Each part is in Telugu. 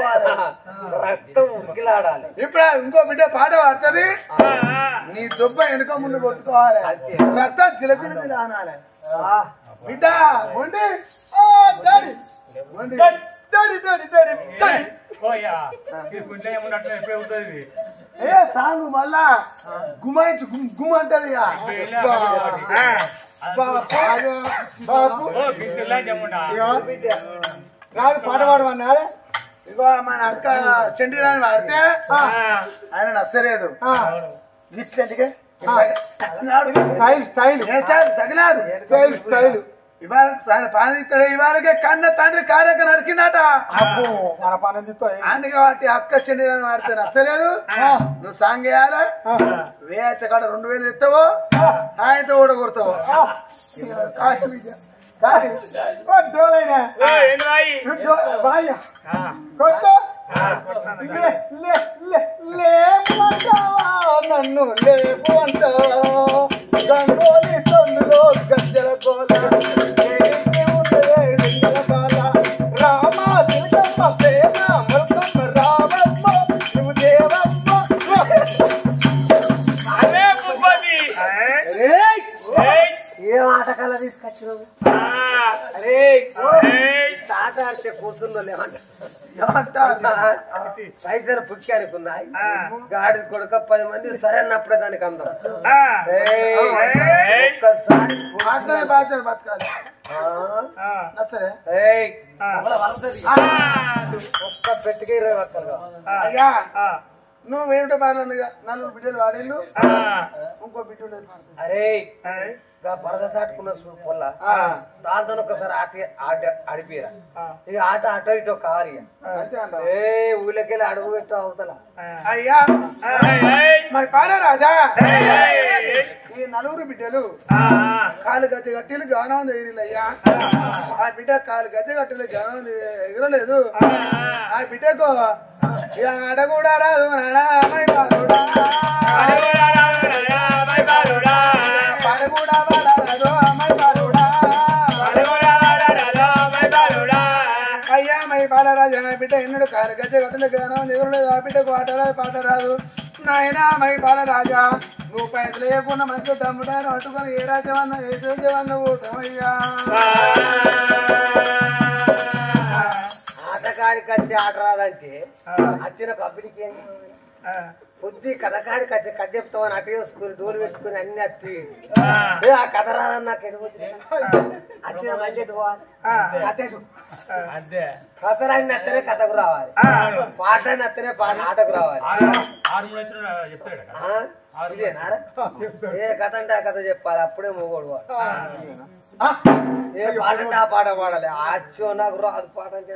ఊపుకోవాలి రక్తం ఉక్కిలాడాలి. ఇప్పుడు ఇంకో బిడ్డ పాట పాడుతుంది నీ దుబ్బ వెనుక ముందు కొట్టుకోవాలి రక్తం చిలపిలి అనాలి బిడ్డ మొండి సాంగ్ మళ్ళా గుమాయించు గుమ్ అంటది రాదు పాట పాడమన్నాడు. ఇగో మన అక్క చెండిరాని వాడితే ఆయన నచ్చలేదు తగిలాడు స్టైల్ ఇవాళ పానిస్తాడు ఇవాళకే కన్న తండ్రి కార్యక నరికినట అందుకే వాటి అక్క చెండిరాని వాడితే నచ్చలేదు. నువ్వు సాంగ్ వేయాలి వేయచ్చ కాడ 2000 ఇస్తావో ఆయనతో కూడా కొడతావు నన్ను లేపు అంటావా గంగోలి సందులో గజ్జల కోల రామ తిలకమ్మ ప్రేమ మృతమ్మ రామమ్మ నువ్వు దేవమ్మ ఏం ఆటకాల తీసుకొచ్చినావు అరే తాట ఆడితే కూర్చుందో పైసలు పుట్టి అనుకున్నాయి గాడి కొడుక 10 మంది సరే అన్నప్పుడే దానికి అందం ఒక్క పెట్టికే 20 వక్కలుగా నువ్వేమిటో బాగా 4 బిడ్డలు వాడేళ్ళు ఇంకో బిడ్డ అరే బరద సాటుకున్న పొల్ల దాంతో ఒకసారి ఆడిపోయారా ఇక ఆట అటో ఇటో కావాలి ఊళ్ళకెళ్ళి అడుగు పెట్టు అవుతల అయ్యా మరి పాలరాజా ఈ 4 బిడ్డలు కాలు గద్దె గట్టిలు గానం ఎగిరిలయ్యా ఆ బిడ్డ కాలు గద్దె గట్టిలు గానం ఎగరలేదు ఆ బిడ్డకు ఆడ కూడా రాదు నాడా పడగూడా అయ్యా మై బాలరాజు బిడ్డ ఎన్నడు కాలు గజ్జె గట్టలు గానం ఎగరలేదు ఆ బిడ్డకు ఆట రాదు పాట రాదు నాయనా మై బాలరాజా నువ్వు పైసలు లేకుండా మంచి తమ్ముడారు అట్టుకొని ఏ రాజ్యమన్నా ఏ రాజ్యమన్నా ఊటమయ్యా ఆటకాడికి వచ్చి ఆట రాదంటే వచ్చిన పబ్లిక్ ఏం బుద్ధి కథకాడికి వచ్చి కథ చెప్తామని అటు వేసుకుని డోలు పెట్టుకుని అన్ని వచ్చి ఆ కథ రాదని నాకు ఎదుగు వచ్చిన మంచి కథ రాని నచ్చనే కథకు రావాలి పాట నచ్చనే ఆటకు రావాలి ఏ కథ అంటే ఆ కథ చెప్పాలి అప్పుడే మొగోడు ఏ పాట అంటే ఆ పాట పాడాలి ఆచో నాకు రాదు పాట అంటే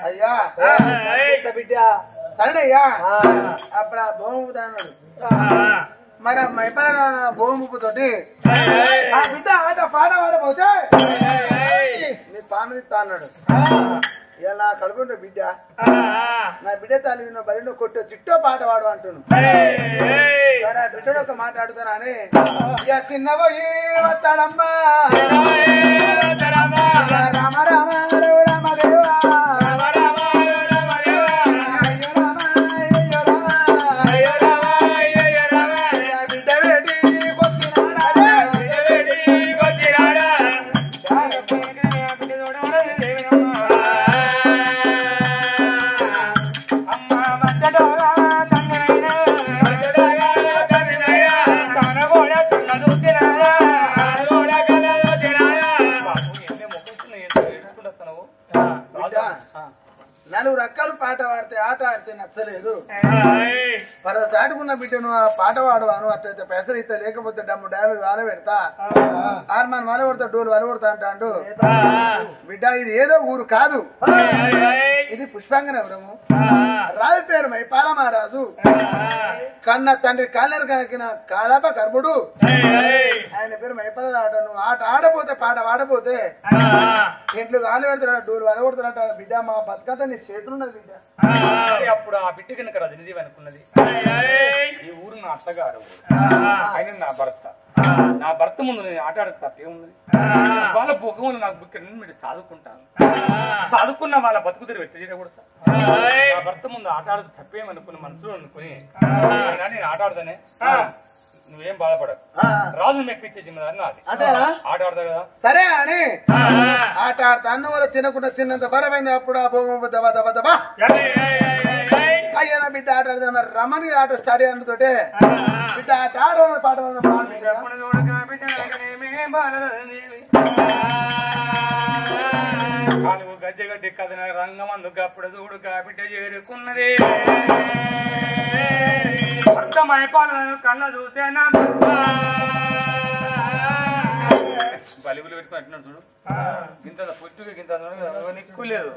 అయ్యా బిడ్డ సరేనయ్యా అప్పుడు ఆ భూమి అన్నాడు మరి మైపల భూముపు తోటి ఆ బిడ్డ ఆట పాట పాడపోతే నీ పాను ఇస్తా అన్నాడు ఇలా కలుపుంటే బిడ్డ నా బిడ్డ తల్లి బలిలో కొట్టే చిట్టో పాట పాడు అంటున్నాను సరే బిడ్డడు ఒక మాట అడుగుతానా అని ఇక చిన్నపోయి వస్తాడమ్మా రామ రామ రామదేవా నాలుగు రకాలు పాట పాడితే ఆట ఆడితే నచ్చలేదు దాటుకున్న బిడ్డను ఆ పాట పాడవాను అట్లయితే పెసరు ఇస్తా లేకపోతే డమ్ము డాలు వాల పెడతా ఆర్మాన్ వాల కొడతా డోలు వాల కొడతా అంటాడు బిడ్డ ఇది ఏదో ఊరు కాదు ఇది పుష్పాంగనవరము రావి పేరు మైపాల మహారాజు కన్న తండ్రి కాలేరు కనికిన కాలాప కర్ముడు ఆయన పేరు మైపాల ఆట నువ్వు ఆట ఆడపోతే పాట పాడపోతే ఇంట్లో గాలి పెడతాడు డోలు వాల కొడతాడంట బిడ్డ మా బతుకత నీ చేతులున్నది బిడ్డ అప్పుడు ఆ బిడ్డ కనుక రజనీదేవి అనుకున్నది ఈ ఊరు నా అత్తగారు ఆయన నా భర్త నా భర్త ముందు నేను ఆట ఆడక తప్పేముంది వాళ్ళ భోగములు నాకు బుక్క మీరు చదువుకుంటాను చదువుకున్న వాళ్ళ బతుకు తెరి వెట్టి కొడతా భర్త ముందు ఆట ఆడదు తప్పేమనుకుని మనసులో అనుకుని నేను ఆట ఆడదానే నువ్వేం బాధపడకు రాజు మెప్పించే జిమ్మదారి నాది ఆట ఆడతా కదా సరే అని ఆట ఆడతా అన్న వాళ్ళు తినకుండా తిన్నంత బలమైంది అప్పుడు ఆ భూమి దబా దబా దబా అయ్యా బిడ్డ ఆట ఆడదా మరి రమణి ఆట స్టార్ట్ అందుతోటే బిడ్డ ఆట ఆడమని పాట కాలువు గజ్జగడ్డి కథన రంగమందు అప్పుడు చూడు బిడ్డ చేరుకున్నది అర్థమై పాలను కళ్ళ చూసేనా బలిబులు పెట్టుకున్నట్టున్నాడు చూడు ఇంత పుట్టుకు ఇంత ఎక్కువ లేదు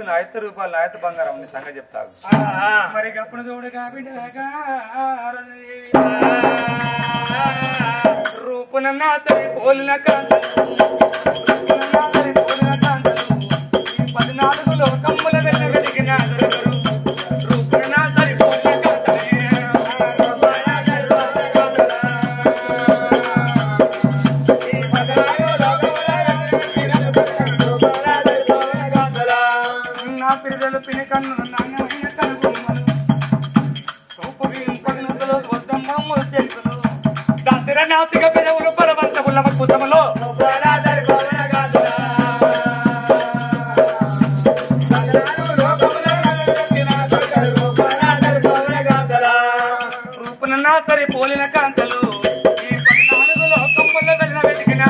నా 5 రూపాయలు నా బంగారం ఉంది సంగతి చెప్తాను మరి అప్పుడు చూడు బిడ్డగా రూపునన్నా తల్లి పోలిన కాంతలు 14లో కమ్ముల వెన్న వెలిగిన రూపునన్నా తల్లి పోలిన నా పిల్లలు పిని కన్ను నాణ్యమైన కనుగొమ్మలు సూపు పగినంతలో వద్దమ్మలు చేతులు దాంతిర నాసిక పెదవులు పరవంత ఉల్లమ కుతములో రూపునన్నా సరి పోలిన కాంతలు ఈ 14లో కమ్ముల వెన్న వెలిగిన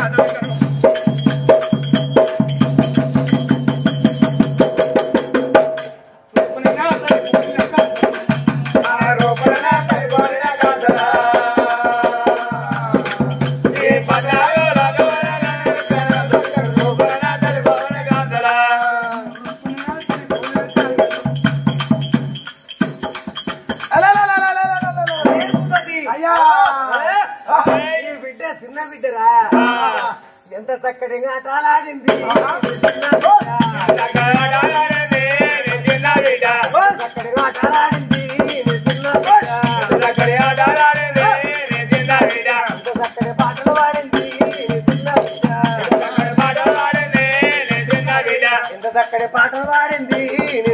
చిన్న బిడ్డరా ఎంత చక్కటిగా ఆటలాడింది చక్కటిగా ఆటలాడింది చిన్న బిడ్డ చక్కటి పాటలు పాడింది ఎంత చక్కటి పాటలు పాడింది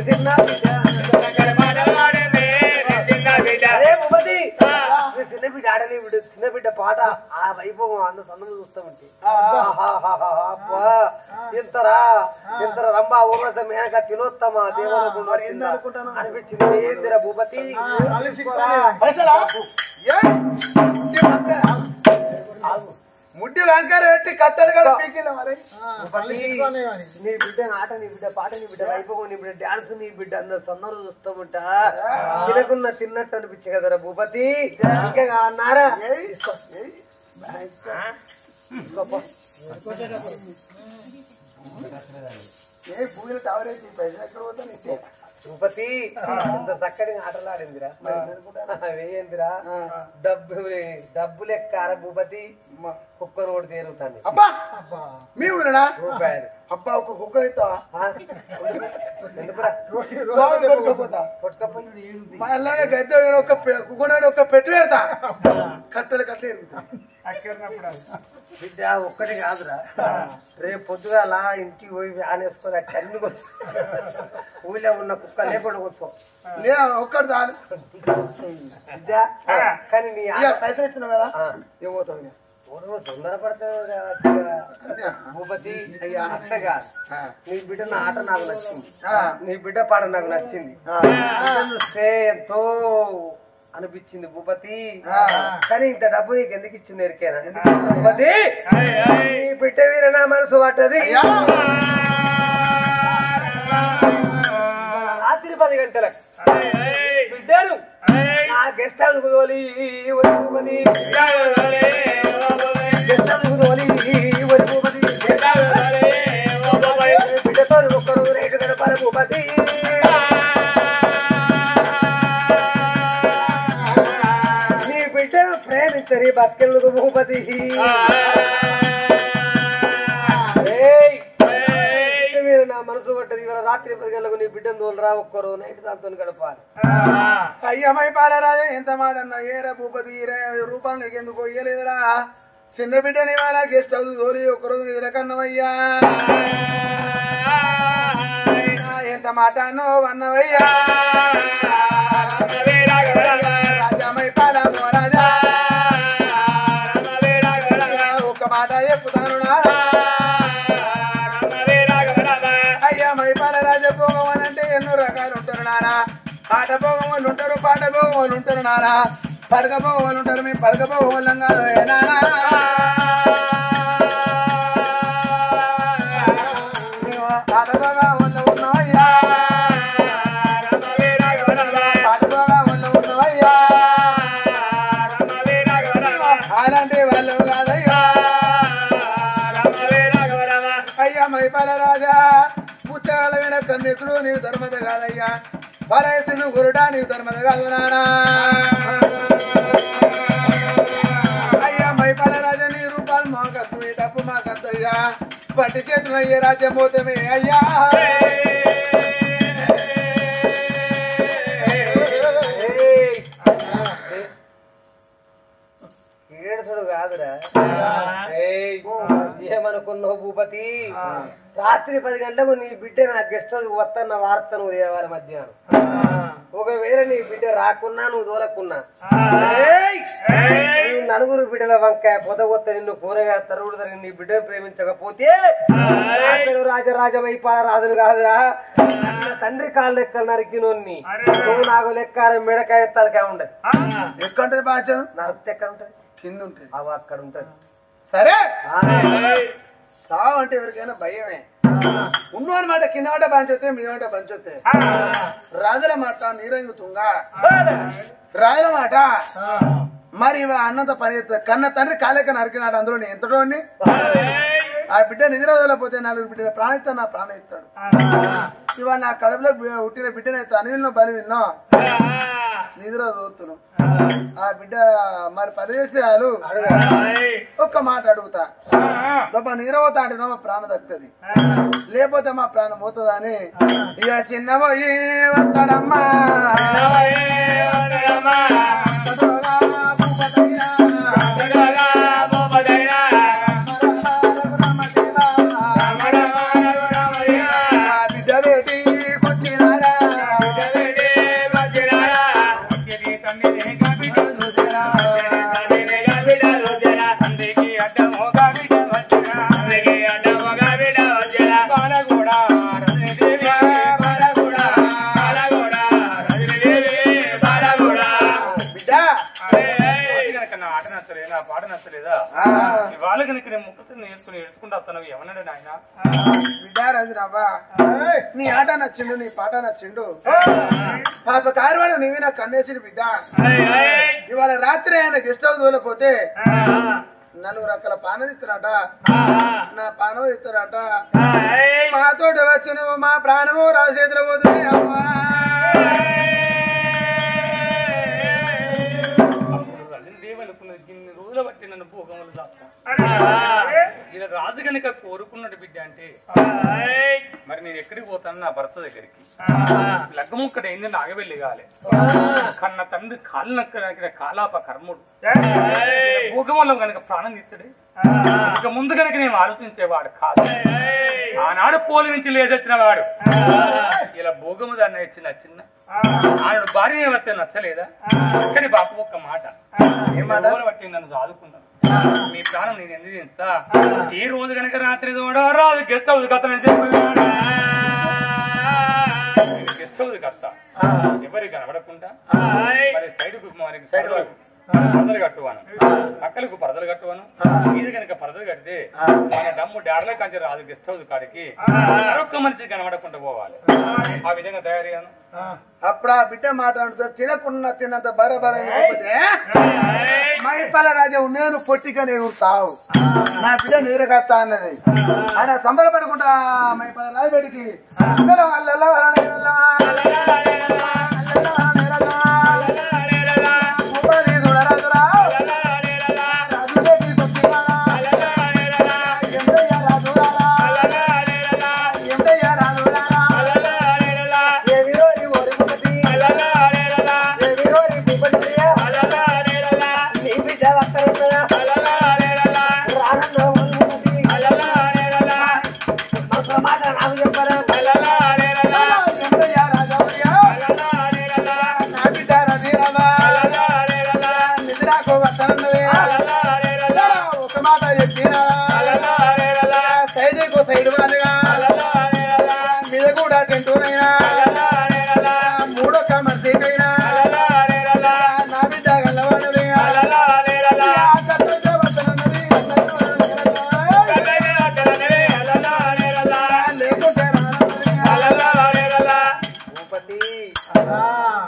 చిన్న బిడ్డ అదే ఉపతి చిన్న బిడ్డ ఆడని చిన్న బిడ్డ పాట ఆ వైభవం అన్న సన్నము చూస్తా ఉంటే ఇంతరా రంభా ఊర్వశ మేనక తిలోత్తమా దేవనుకుంటా అనిపించింది ఏందిరా భూపతి ముడ్డి వెంకర పెట్టి కట్టరు కదా పీకిన మరి నీ బిడ్డ ఆట నీ బిడ్డ పాట నీ బిడ్డ వైభవం నీ బిడ్డ డాన్స్ నీ బిడ్డ అందరు సన్నరు చూస్తామంటా తినకున్న తిన్నట్టు అనిపించే కదరా భూపతి ఇంకా అన్నారా ఏ పూలు టవరేసి పైసలు ఎక్కడ పోతాను భూపతి ఇంత చక్కటి ఆటలాడిందిరా వేయందిరా డబ్బు లెక్కారా భూపతి కుక్కను ఓడి తేరుతాను అబ్బా మీ ఊరనా రూపాయలు అబ్బా ఒక కుక్క అవుతా మళ్ళీ గద్దె ఒక కుక్కనాడు ఒక పెట్టు పెడతా కట్టెలు కట్టే బిడ్డ ఒక్కటి కాదురా రేపు పొద్దుగాల ఇంటికి పోయి ఆనేసుకొని కన్ను ఊళ్ళో ఉన్న కుక్క లేకుండా కూర్చో ఒక్కటి చాలు బిడ్డ కానీ నీ పైసలు ఇచ్చినావు కదా ఏమవుతావు తొందరపడతావు భూపతి అయ్యా అట్టగా నీ బిడ్డ నా ఆట నాకు నచ్చింది నీ బిడ్డ పాట నాకు నచ్చింది ఎంతో అనిపించింది భూపతి కానీ ఇంత డబ్బు నీకు ఎందుకు ఇచ్చింది ఎరికేనా భూపతి బిడ్డ వీర నా మనసు పట్టది రాత్రి 10 గంటలకు బిడ్డను నా గెస్ట్ హౌస్ తోలి భూపతి గెస్ట్ హౌస్ తోలి భూపతి బిడ్డతో ఒక్కరు రేటు గడపాలి భూపతి ప్రేమించని బతికెళ్ళకు భూపతి మీరు నా మనసు పట్టది ఇవాళ రాత్రి 10 గంటలకు నీ బిడ్డను తోలరా ఒక్కరు నైట్ దాంతో గడపాలి అయ్యమై పాలరాజా ఎంత మాటన్నా ఏరా భూపతి రూపాయలు నీకు ఎందుకు పోయలేదురా చిన్న బిడ్డని వాళ్ళ గెస్ట్ హౌస్ తోలి ఒక్కరోజు నిద్రకన్నమయ్యా ఎంత ఎంత మాటను వన్నవయ్యా రాజమై పాలమో రాజా ఒక మాట చెప్పుతాను అయ్యా మైపాల రాజభోగం అని అంటే ఎన్నో రకాలు ఉంటారు నారా పాట భోగం వాళ్ళు ఉంటారు పాట భోగం వాళ్ళు ఉంటారు నారా పడక భోగం వాళ్ళు ఉంటారు మేము పడక భోగం వాళ్ళం కాదు నారా పాట భోగా వాళ్ళు ఉన్నావయ్యా పాట భోగా వాళ్ళు ఉన్నావయ్యా అలాంటి వాళ్ళు కాదయ్యా అయ్యా మైపాల రాజా పుస్తకాల మీద కన్నెకుడు నీవు ధర్మద కాదయ్యా పరేసుడు గురుడా నీవు ధర్మద కాదు నానా అయ్యా మైపాల రాజా నీ రూపాలు మాకద్దు ఈ డబ్బు మాకద్దు అయ్యా పట్టి చేతులు అయ్యే రాజ్యం పోతమే అయ్యా ఏడుసుడు కాదురా ఏమనుకున్నావు భూపతి రాత్రి 10 గంటలకు నీ బిడ్డ నా గెస్ట్ హౌస్ వస్తున్న వార్త నువ్వు దేవాలి మధ్యాహ్నం ఒకవేళ నీ బిడ్డ రాకున్నా నువ్వు దూరకున్నా నలుగురు బిడ్డల వంకాయ పొదగొత్త నిన్ను కూరగాయ తరుగుడు జరిగి నీ బిడ్డ ప్రేమించకపోతే రాజరాజమైపాల రాజును కాదురా తండ్రి కాళ్ళు లెక్కలు నరికినోన్ని నువ్వు నాకు లెక్క మెడకాయ తలకాయ ఉండదు ఎక్కడ ఉంటది బాధ్యం నరికితే ఎక్కడ ఉంటది కింద ఉంటది అవి అక్కడ ఉంటది సరే సావు అంటే ఎవరికైనా భయమే ఉన్నవాని మాట కింద మాట పంచొస్తే మీద మాట పంచొస్తే రాజుల మాట నీరంగుతుంగా రాజుల మాట మరి అన్నంత పని కన్న తండ్రి కాలేక నరికినాడు అందులో ఎంతటో ఆ బిడ్డ నిద్ర వదలపోతే 4 బిడ్డ ప్రాణిస్తాడు నా ప్రాణం ఇస్తాడు ఇవాళ నా కడుపులో పుట్టిన బిడ్డనైతే అనివిన్నో బలి విన్నో నిద్ర చదువుతున్నాం ఆ బిడ్డ మరి పరిచయాలు ఒక్క మాట అడుగుతా దొబ్బ నీరవతా అంటే మా ప్రాణం దక్కుతుంది లేకపోతే మా ప్రాణం పోతుందా అని ఇక చిన్నబోయి వస్తాడమ్మా వాళ్ళ కనుక నేను ముక్కని వేసుకుని ఎడుచుకుంటూ వస్తాను ఏమన్నాడు నాయన విద్యారాజురాబా నీ ఆట నచ్చిండు నీ పాట నచ్చిండు పాప కార్వాడు నీవి నాకు కన్నేసిండు బిడ్డ ఇవాళ రాత్రి ఆయన గెస్ట్ హౌస్ తోలపోతే 4 రకాల పానం ఇస్తారట నా పానం ఇస్తారట మాతోటి వచ్చి నువ్వు మా ప్రాణము రాజు చేతిలో పోతుంది అమ్మా ఇన్ని రోజుల బట్టి నన్ను భోగములు దాస్తా ఇలా రాజు కనుక కోరుకున్నాడు బిడ్డ అంటే మరి నేను ఎక్కడికి పోతాను నా భర్త దగ్గరికి లగ్గముక్కడైంది నాగవెల్లి కాలే కన్న తండ్రి కాళ్ళు నక్క కాలాప కర్ముడు భోగములో కనుక ప్రాణం తీస్తాడు ఇక ముందు కనుక నేను ఆలోచించేవాడు కాదు ఆనాడు పోలి నుంచి లేదొచ్చిన వాడు ఇలా భోగము దాన్ని ఇచ్చిన చిన్న ఆనాడు భార్య వస్తే నచ్చలేదా కానీ బాపు ఒక్క మాట బట్టి నన్ను సాదుకున్నాను మీ ప్రాణం నేను ఎందుకు తీస్తా ఈ రోజు కనుక రాత్రి చూడ రాజు గెస్ట్ హౌస్ కత్తనని చెప్పి గెస్ట్ హౌస్ కత్తా ఎవరికి కనబడకుండా మరి సైడ్కు పరదలు కట్టువాను పక్కలకు పరదలు కట్టువాను ఇది కనుక పరదలు కడితే మన డమ్ము డాడల కంచి రాదు గెస్ట్ హౌస్ కాడికి మరొక్క మనిషి కనబడకుండా పోవాలి ఆ విధంగా తయారయ్యాను అప్పుడు ఆ బిడ్డ మాట్లాడుతూ తినకుండా తిన్నంత బరబరైపోతే మైపాల రాజా నేను పొట్టిగా నేను తావు నా బిడ్డ నీరగస్తా అన్నది ఆయన సంబరపడుకుంటా మైపాల రాజు బయటికి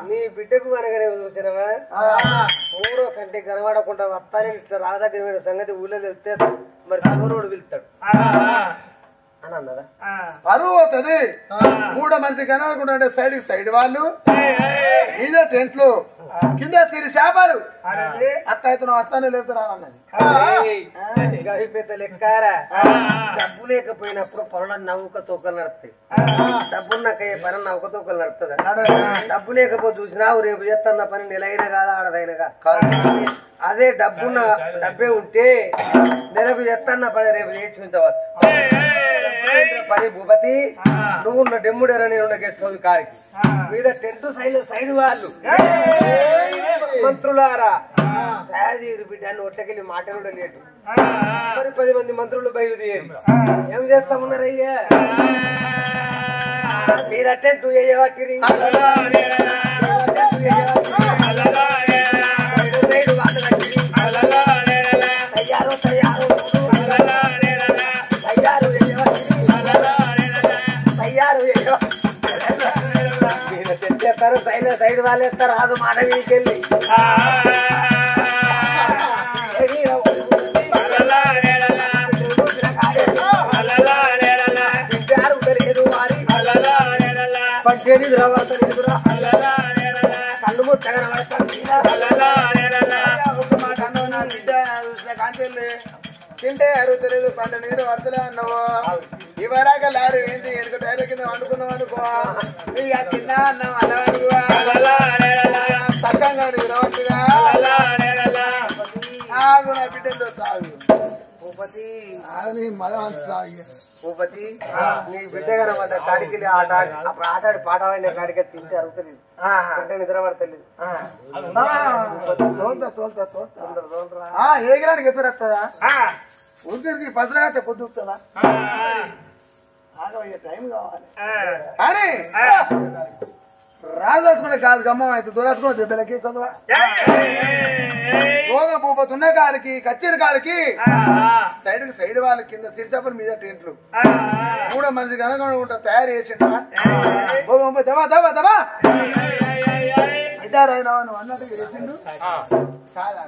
నీ బిడ్డకు అనగానే చూసినవా మూడో కంటే కనబడకుండా వస్తానే ఇట్లా రాదగ్గర సంగతి ఊళ్ళో వెళ్తే మరి పూర్వుడు వెళ్తాడు అని అన్నదా పరువు అవుతుంది మూడో మనిషి కనబడకుండా అంటే సైడ్ వాళ్ళు మీద టెంట్లు కింద తిరిగి చేపలు అట్లయితే నువ్వు వస్తానే లేపుతారా అన్నది పెద్ద లెక్కారా డబ్బు లేకపోయినప్పుడు పనుల నవ్వుక తోకలు నడుస్తాయి డబ్బున్నకయ్యే పని నవ్వుక తోకలు నడుస్తుందా డబ్బు లేకపోతే చూసినావు రేపు చేస్తున్న పని నెలైనా కాదా ఆడదైనా అదే డబ్బే ఉంటే నెలకు చేస్తున్న పని రేపు నేర్చుకుంటవచ్చు పని భూపతి నువ్వున్న డెమ్ముడేరా నేనున్న గెస్ట్ హౌస్ కాడికి మీద టెంట్ సైడ్ వాళ్ళు మంత్రులారా సాయదీరు బిడ్డాన్ని ఒట్టకెళ్ళి మాట్లాడడం లేదు మరి 10 మంది మంత్రులు బయలుదేరి ఏం చేస్తామన్నారయ్యా మీరు టెంట్ వేయబట్టి సైడ్ వాళ్ళు వేస్తారు రాదు మాట వీకెళ్ళి పద్దెని కళ్ళు ముట్టగా ఒక మాట అన్నావు నా బిడ్డ చూసిన కాంచెల్లి తింటే అరుగుతలేదు పంట నీరు పడతలే అన్నావు ఇవరాక లారు ఏంటి ఎనుక టైర్ కింద వండుకున్నావు అనుకో ఇక తిన్నా అన్నావు అలా చక్కగా రావచ్చుగా ఆగు నా బిడ్డతో సాగు భూపతి ఆగు మదం సాగు భూపతి నీ బిడ్డ కనమాట కాడికి అప్పుడు ఆటాడి పాట అయిన కాడికి తింటే అరుగుతుంది అంటే నిద్ర పడతలేదు ఏగిరానికి ఎదురు వస్తుందా ఉరికి పసరాతే పొద్దుతుందా ఆగయ్యే టైం కావాలి కానీ రాజలక్ష్మణి కాదు గమ్మం అయితే దురాసుకున్న దెబ్బలకి చదువా భోగ భూపతున్న కాడికి కచ్చేరి కాడికి సైడ్ వాళ్ళ కింద సిరిసపల మీద టెంట్లు మూడో మనిషి కనుక తయారు చేసిండా భోగం దబా దబా దబా ఇదారైనా నువ్వు అన్నట్టు చేసిండు కాదా